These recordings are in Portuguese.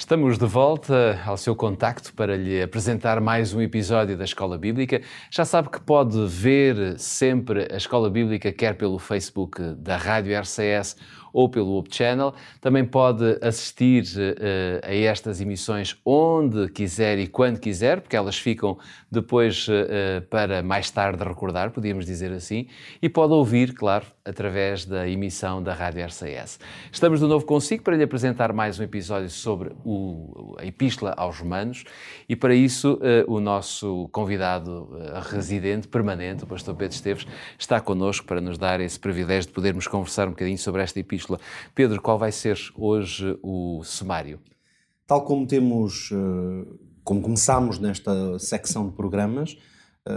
Estamos de volta ao seu contacto para lhe apresentar mais um episódio da Escola Bíblica. Já sabe que pode ver sempre a Escola Bíblica, quer pelo Facebook da Rádio RCS ou pelo Up Channel. Também pode assistir a estas emissões onde quiser e quando quiser, porque elas ficam depois para mais tarde recordar, podíamos dizer assim. E pode ouvir, claro, através da emissão da Rádio RCS. Estamos de novo consigo para lhe apresentar mais um episódio sobre a Epístola aos Romanos e para isso o nosso convidado residente, permanente, o pastor Pedro Esteves, está connosco para nos dar esse privilégio de podermos conversar um bocadinho sobre esta Epístola. Pedro, qual vai ser hoje o sumário? Tal como como começámos nesta secção de programas,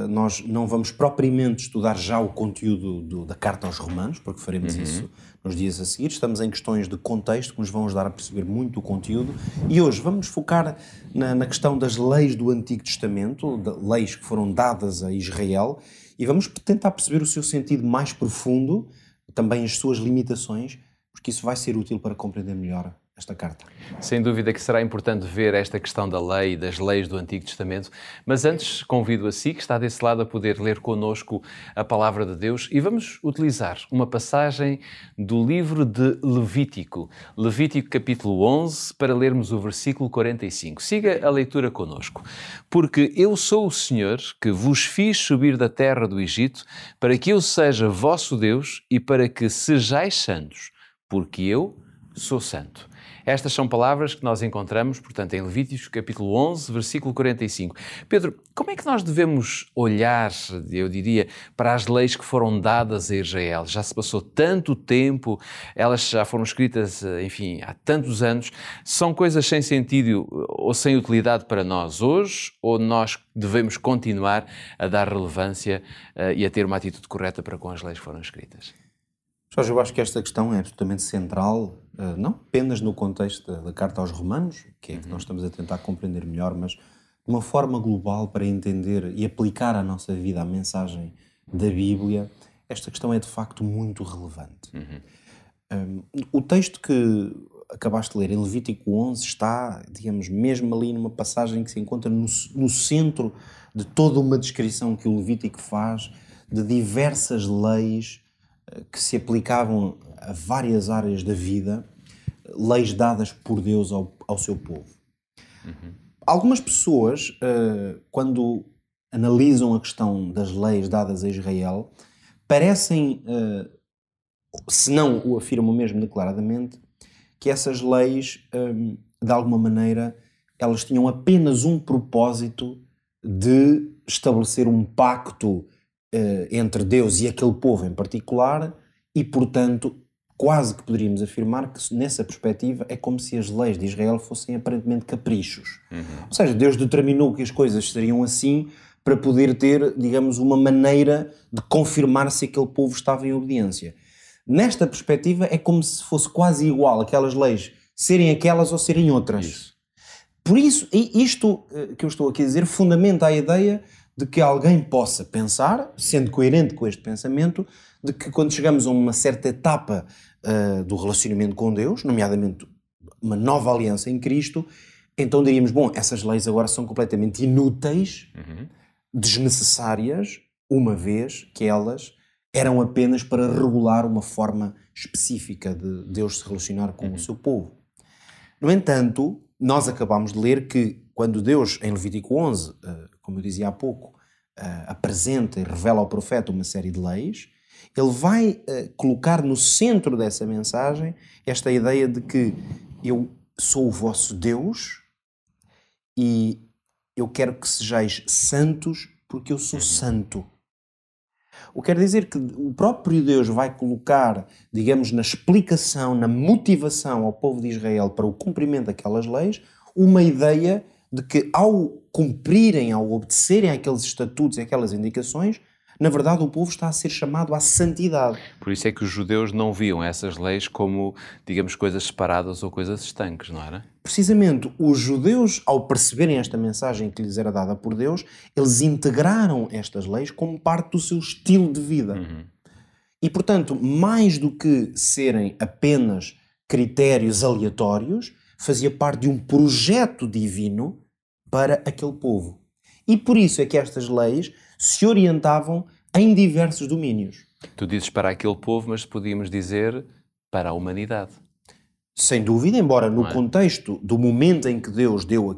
nós não vamos propriamente estudar já o conteúdo da Carta aos Romanos, porque faremos isso nos dias a seguir. Estamos em questões de contexto que nos vão ajudar a perceber muito o conteúdo. E hoje vamos focar na questão das leis do Antigo Testamento, leis que foram dadas a Israel, e vamos tentar perceber o seu sentido mais profundo, também as suas limitações, porque isso vai ser útil para compreender melhor esta carta. Sem dúvida que será importante ver esta questão da lei, das leis do Antigo Testamento, mas antes convido a si, que está desse lado, a poder ler connosco a Palavra de Deus e vamos utilizar uma passagem do livro de Levítico, Levítico capítulo 11, para lermos o versículo 45. Siga a leitura connosco. Porque eu sou o Senhor que vos fiz subir da terra do Egito, para que eu seja vosso Deus e para que sejais santos, porque eu sou santo. Estas são palavras que nós encontramos, portanto, em Levítico, capítulo 11, versículo 45. Pedro, como é que nós devemos olhar, eu diria, para as leis que foram dadas a Israel? Já se passou tanto tempo, elas já foram escritas, enfim, há tantos anos. São coisas sem sentido ou sem utilidade para nós hoje, ou nós devemos continuar a dar relevância e a ter uma atitude correta para com as leis que foram escritas? Jorge, eu acho que esta questão é absolutamente central, não apenas no contexto da Carta aos Romanos, que é que nós estamos a tentar compreender melhor, mas de uma forma global para entender e aplicar à nossa vida a mensagem da Bíblia. Esta questão é de facto muito relevante. O texto que acabaste de ler em Levítico 11 está, digamos, mesmo ali numa passagem que se encontra no centro de toda uma descrição que o Levítico faz de diversas leis que se aplicavam a várias áreas da vida, leis dadas por Deus ao seu povo. Algumas pessoas, quando analisam a questão das leis dadas a Israel, parecem, se não o afirmam mesmo declaradamente, que essas leis, de alguma maneira, elas tinham apenas um propósito de estabelecer um pacto entre Deus e aquele povo em particular e, portanto, quase que poderíamos afirmar que nessa perspectiva é como se as leis de Israel fossem aparentemente caprichos. Ou seja, Deus determinou que as coisas seriam assim para poder ter, digamos, uma maneira de confirmar se aquele povo estava em obediência. Nesta perspectiva é como se fosse quase igual aquelas leis serem aquelas ou serem outras. Isso. Por isso, isto que eu estou aqui a dizer fundamenta a ideia de que alguém possa pensar, sendo coerente com este pensamento, de que quando chegamos a uma certa etapa do relacionamento com Deus, nomeadamente uma nova aliança em Cristo, então diríamos, bom, essas leis agora são completamente inúteis, desnecessárias, uma vez que elas eram apenas para regular uma forma específica de Deus se relacionar com o seu povo. No entanto, nós acabamos de ler que quando Deus, em Levítico 11, como eu dizia há pouco, apresenta e revela ao profeta uma série de leis, ele vai colocar no centro dessa mensagem esta ideia de que eu sou o vosso Deus e eu quero que sejais santos porque eu sou santo. O que quer dizer que o próprio Deus vai colocar, digamos, na explicação, na motivação ao povo de Israel para o cumprimento daquelas leis, uma ideia de que ao cumprirem, ao obedecerem àqueles estatutos e aquelas indicações, na verdade o povo está a ser chamado à santidade. Por isso é que os judeus não viam essas leis como, digamos, coisas separadas ou coisas estanques, não era? Precisamente, os judeus, ao perceberem esta mensagem que lhes era dada por Deus, eles integraram estas leis como parte do seu estilo de vida. E, portanto, mais do que serem apenas critérios aleatórios, fazia parte de um projeto divino para aquele povo. E por isso é que estas leis se orientavam em diversos domínios. Tu dizes para aquele povo, mas podíamos dizer para a humanidade. Sem dúvida, embora no contexto do momento em que Deus deu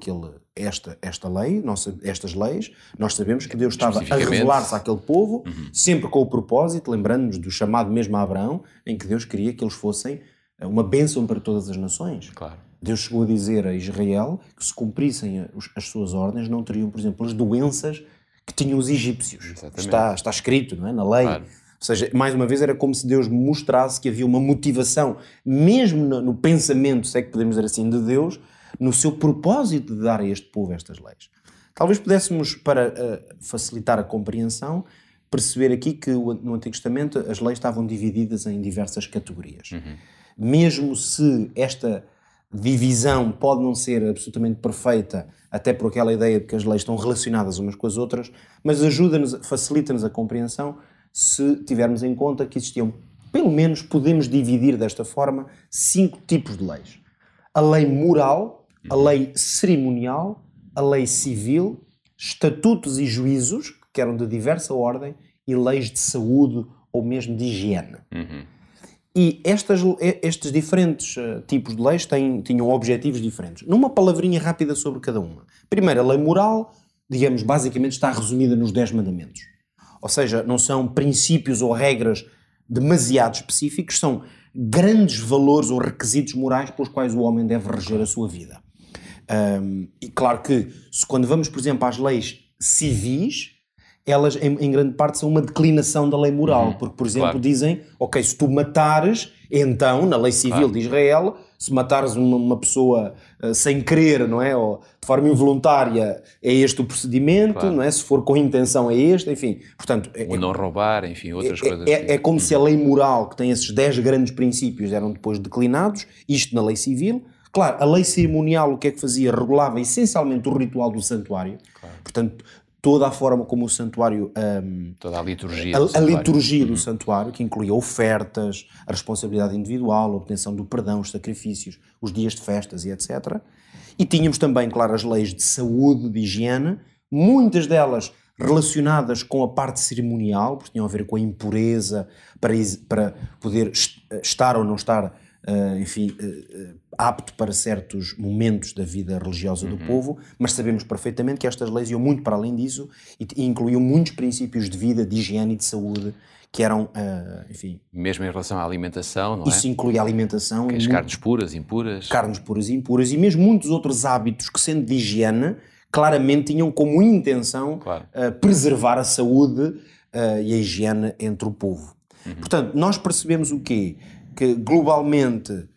esta lei, estas leis, nós sabemos que Deus estava a revelar-se àquele povo, sempre com o propósito, lembrando-nos do chamado mesmo a Abraão, em que Deus queria que eles fossem uma bênção para todas as nações. Claro. Deus chegou a dizer a Israel que se cumprissem as suas ordens, não teriam, por exemplo, as doenças que tinham os egípcios. Está escrito, não é? Na lei. Claro. Ou seja, mais uma vez, era como se Deus mostrasse que havia uma motivação, mesmo no pensamento, se é que podemos dizer assim, de Deus, no seu propósito de dar a este povo estas leis. Talvez pudéssemos, para facilitar a compreensão, perceber aqui que no Antigo Testamento as leis estavam divididas em diversas categorias. Mesmo se esta divisão pode não ser absolutamente perfeita, até por aquela ideia de que as leis estão relacionadas umas com as outras, mas ajuda-nos, facilita-nos a compreensão se tivermos em conta que existiam, pelo menos podemos dividir desta forma, 5 tipos de leis. A lei moral, a lei cerimonial, a lei civil, estatutos e juízos, que eram de diversa ordem, e leis de saúde ou mesmo de higiene. E estes diferentes tipos de leis tinham objetivos diferentes. Numa palavrinha rápida sobre cada uma. Primeiro, a lei moral, digamos, basicamente está resumida nos 10 mandamentos. Ou seja, não são princípios ou regras demasiado específicos, são grandes valores ou requisitos morais pelos quais o homem deve reger a sua vida. E claro que, quando vamos, por exemplo, às leis civis, elas, em grande parte, são uma declinação da lei moral. Porque, por exemplo, dizem, ok, se tu matares, então, na lei civil de Israel, se matares uma pessoa sem querer, não é? Ou de forma involuntária, é este o procedimento, não é? Se for com intenção, é este, enfim. Portanto, ou não roubar, enfim, outras coisas. É como se a lei moral, que tem esses 10 grandes princípios, eram depois declinados, isto na lei civil. Claro, a lei cerimonial, o que é que fazia? Regulava essencialmente o ritual do santuário. Portanto, toda a forma como o santuário... toda a liturgia do santuário. A liturgia do santuário, que incluía ofertas, a responsabilidade individual, a obtenção do perdão, os sacrifícios, os dias de festas e etc. E tínhamos também, claro, as leis de saúde, de higiene, muitas delas relacionadas com a parte cerimonial, porque tinham a ver com a impureza, para poder estar ou não estar... apto para certos momentos da vida religiosa do povo, mas sabemos perfeitamente que estas leis iam muito para além disso e incluíam muitos princípios de vida, de higiene e de saúde que eram, mesmo em relação à alimentação, não é? Isso inclui a alimentação. As carnes puras, impuras. Carnes puras e impuras e mesmo muitos outros hábitos que, sendo de higiene, claramente tinham como intenção preservar a saúde e a higiene entre o povo. Portanto, nós percebemos o quê? Que globalmente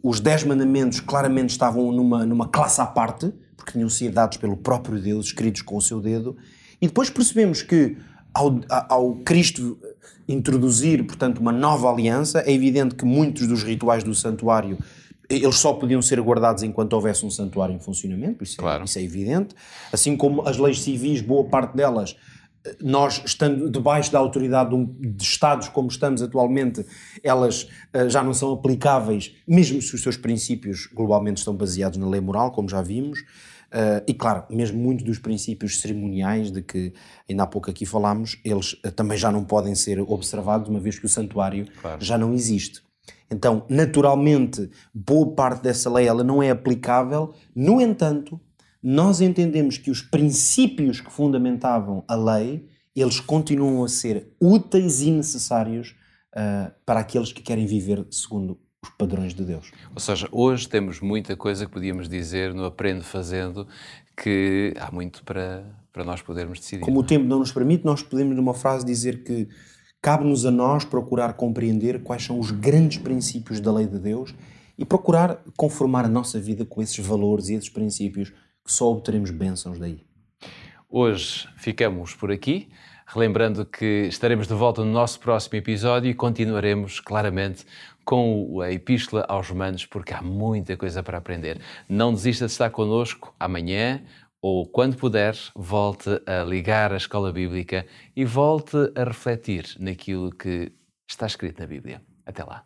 os 10 mandamentos claramente estavam numa classe à parte, porque tinham sido dados pelo próprio Deus, escritos com o seu dedo, e depois percebemos que ao Cristo introduzir, portanto, uma nova aliança, é evidente que muitos dos rituais do santuário, eles só podiam ser guardados enquanto houvesse um santuário em funcionamento, isso é evidente, assim como as leis civis, boa parte delas, nós, estando debaixo da autoridade de Estados como estamos atualmente, elas já não são aplicáveis, mesmo se os seus princípios globalmente estão baseados na lei moral, como já vimos, e claro, mesmo muitos dos princípios cerimoniais de que ainda há pouco aqui falámos, eles também já não podem ser observados, uma vez que o santuário já não existe. Então, naturalmente, boa parte dessa lei ela não é aplicável, no entanto, nós entendemos que os princípios que fundamentavam a lei, eles continuam a ser úteis e necessários para aqueles que querem viver segundo os padrões de Deus. Ou seja, hoje temos muita coisa que podíamos dizer no Aprende Fazendo, que há muito para nós podermos decidir. Como o tempo não nos permite, nós podemos numa frase dizer que cabe-nos a nós procurar compreender quais são os grandes princípios da lei de Deus e procurar conformar a nossa vida com esses valores e esses princípios, que só obteremos bênçãos daí. Hoje ficamos por aqui, relembrando que estaremos de volta no nosso próximo episódio e continuaremos claramente com a Epístola aos Romanos, porque há muita coisa para aprender. Não desista de estar connosco amanhã ou quando puder, volte a ligar a Escola Bíblica e volte a refletir naquilo que está escrito na Bíblia. Até lá.